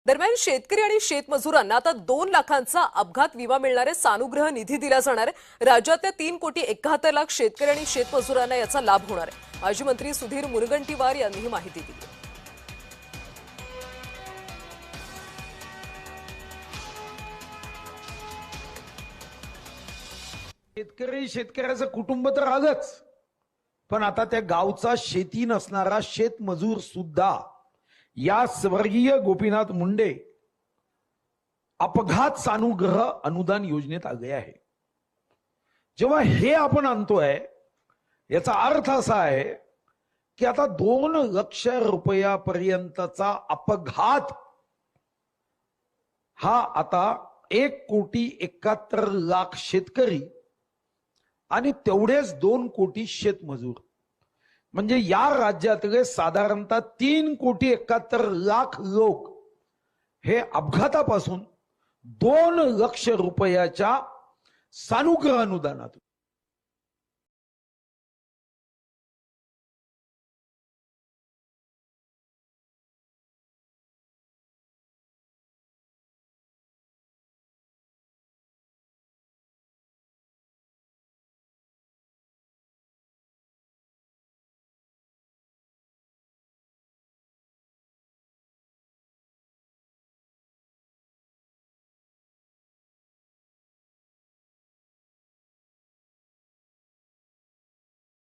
दरम्यान शेतकरी आणि शेतमजुरांना आता 2 लाखांचा अपघात विमा मिळणारे सानुग्रह निधी दिला जाणार आहे। राज्यातल्या 3,71,00,000 शेतकरी आणि शेतमजुरांना याचा लाभ होणार आहे। माजी मंत्री सुधीर मुनगंटीवार यांनी ही माहिती दिली। शेतकऱ्याचं कुटुंब तर आलंच, पण आता त्या गावचा शेती नसणारा शेतमजूर सुद्धा या स्वर्गीय गोपीनाथ मुंडे अपघात सानुग्रह अनुदान योजनेत आले आहे। जेव्हा हे आपण आणतोय याचा अर्थ असा आहे की आता 2 लाख रुपयापर्यंतचा अपघात हा आता 1,71,00,000 शेतकरी आणि तेवढेच 2 कोटी शेतमजूर, म्हणजे या राज्यातले साधारणतः 3,71,00,000 लोक हे अपघातापासून 2 लाख रुपयाच्या सानुग्रह अनुदानातून